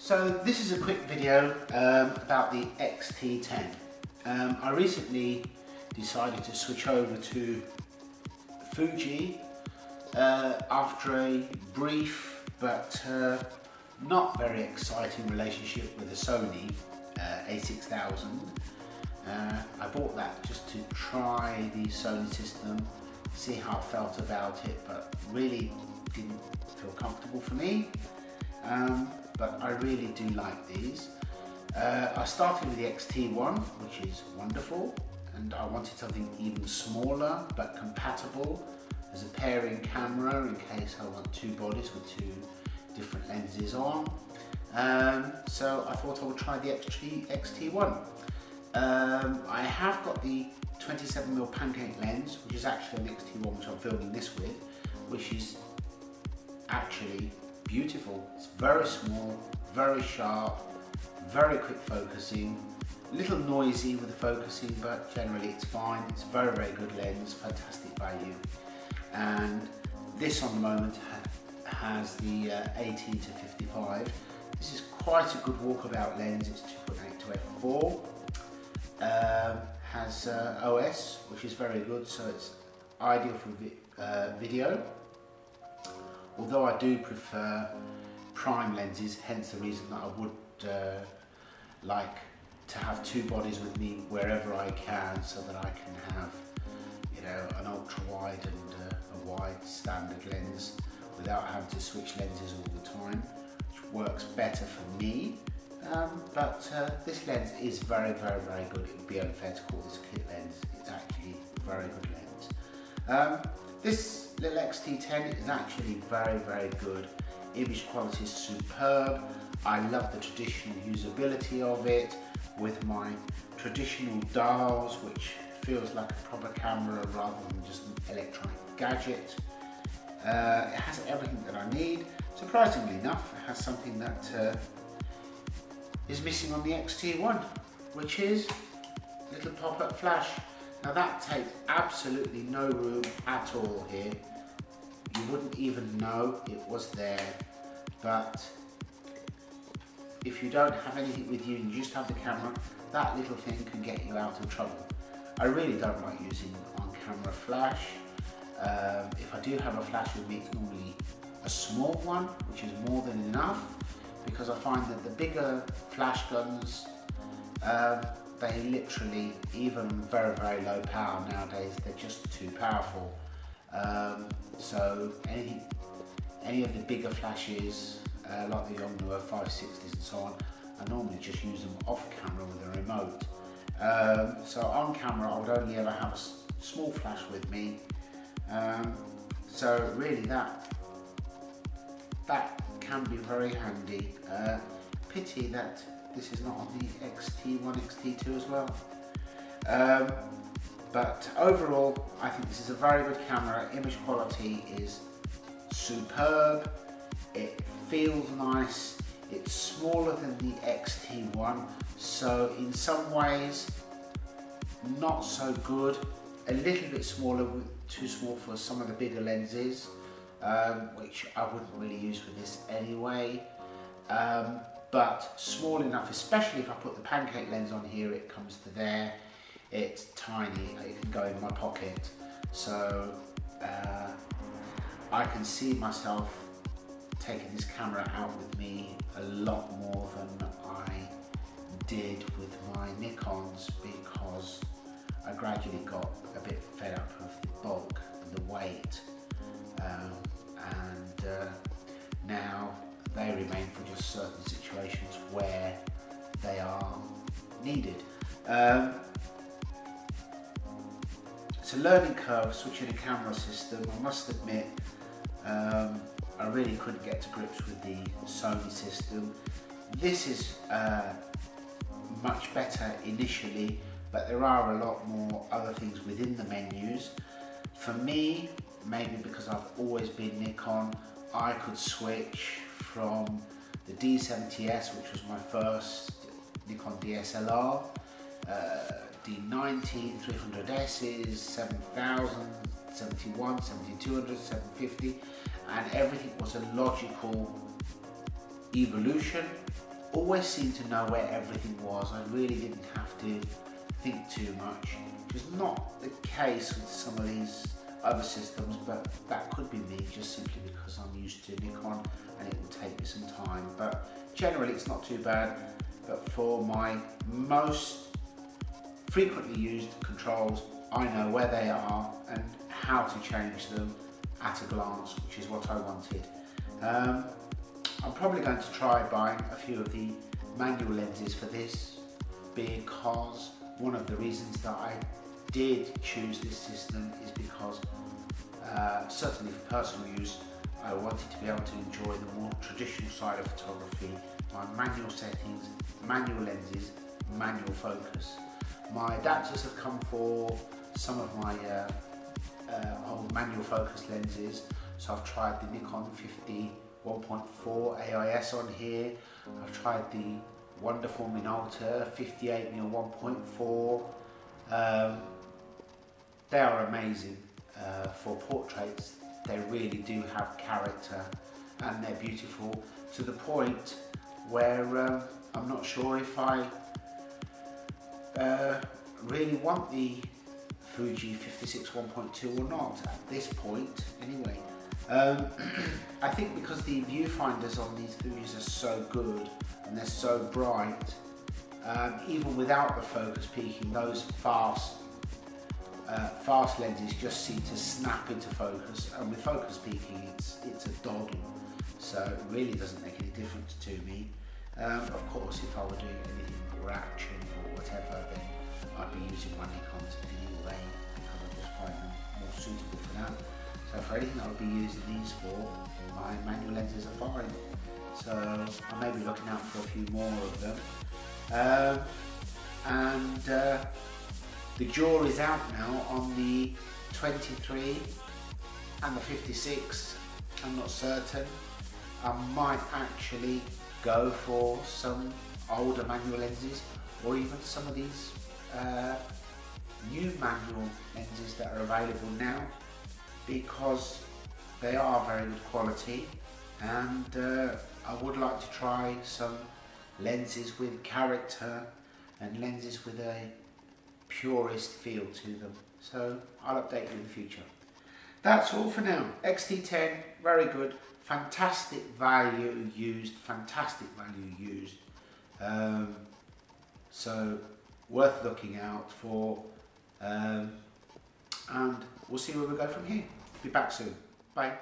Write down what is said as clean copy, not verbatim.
So this is a quick video about the X-T10. I recently decided to switch over to Fuji after a brief but not very exciting relationship with the Sony A6000. I bought that just to try the Sony system, see how I felt about it, but really didn't feel comfortable for me. But I really do like these. I started with the XT1, which is wonderful, and I wanted something even smaller but compatible as a pairing camera in case I want two bodies with two different lenses on. So I thought I would try the XT1. I have got the 27mm pancake lens, which is actually an XT1 which I'm filming this with, which is actually beautiful. It's very small, very sharp, very quick focusing, a little noisy with the focusing, but generally it's fine. It's a very, very good lens, fantastic value. And this on the moment has the 18 to 55. This is quite a good walkabout lens. It's 2.8 to f4. Has OS, which is very good, so it's ideal for video. Although I do prefer prime lenses, hence the reason that I would like to have two bodies with me wherever I can, so that I can have, you know, an ultra wide and a wide standard lens without having to switch lenses all the time, which works better for me. But this lens is very, very, very good. It would be unfair to call this a kit lens. It's actually a very good lens. This little X-T10 is actually very, very good. Image quality is superb. I love the traditional usability of it with my traditional dials, which feels like a proper camera rather than just an electronic gadget. It has everything that I need. Surprisingly enough, it has something that is missing on the XT1, which is a little pop-up flash. Now that takes absolutely no room at all here. You wouldn't even know it was there, but if you don't have anything with you and you just have the camera, that little thing can get you out of trouble. I really don't like using on-camera flash. If I do have a flash with me, it's normally a small one, which is more than enough, because I find that the bigger flash guns, they literally, even very, very low power nowadays, they're just too powerful. So any of the bigger flashes, like the Yongnuo 560s and so on, I normally just use them off camera with a remote. So on camera I would only ever have a small flash with me. So really that can be very handy. Pity that this is not on the XT1, XT2 as well. But overall, I think this is a very good camera. Image quality is superb. It feels nice. It's smaller than the XT1, so in some ways, not so good. A little bit smaller, too small for some of the bigger lenses, which I wouldn't really use for this anyway. But small enough, especially if I put the pancake lens on here, it comes to there. It's tiny, it can go in my pocket. So I can see myself taking this camera out with me a lot more than I did with my Nikons, because I gradually got a bit fed up of the bulk and the weight. Now they remain for just certain situations where they are needed. It's a learning curve switching a camera system. I must admit, I really couldn't get to grips with the Sony system. This is much better initially, but there are a lot more other things within the menus. For me, maybe because I've always been Nikon, I could switch from the D70S, which was my first Nikon DSLR, D90, 300Ss, 7000, 71, 7200, 750, and everything was a logical evolution always seemed to know where everything was. I really didn't have to think too much, which is not the case with some of these other systems, but that could be me just simply because I'm used to Nikon and it will take me some time. But generally it's not too bad. But for my most frequently used controls, I know where they are and how to change them at a glance, which is what I wanted. I'm probably going to try buying a few of the manual lenses for this, because one of the reasons that I did choose this system is because certainly for personal use, I wanted to be able to enjoy the more traditional side of photography, my manual settings, manual lenses, manual focus. My adapters have come for some of my old manual focus lenses, so I've tried the Nikon 50 1.4 AIS on here, I've tried the wonderful Minolta 58mm 1.4. They are amazing for portraits. They really do have character and they're beautiful to the point where I'm not sure if I really want the Fuji X T10 or not at this point anyway. I think because the viewfinders on these Fujis are so good and they're so bright, even without the focus peaking, those fast lenses just seem to snap into focus, and with focus peaking it's a doddle, so it really doesn't make any difference to me. Of course, if I were doing anything more action or whatever, then I'd be using my Nikons anyway, because I just find them more suitable for that. So for anything I would be using these for, my manual lenses are fine. So I may be looking out for a few more of them. The jaw is out now on the 23 and the 56. I'm not certain. I might actually go for some older manual lenses, or even some of these new manual lenses that are available now, because they are very good quality, and I would like to try some lenses with character and lenses with a purist feel to them. So I'll update you in the future. That's all for now. XT10, very good, fantastic value used, so worth looking out for, and we'll see where we go from here. Be back soon. Bye.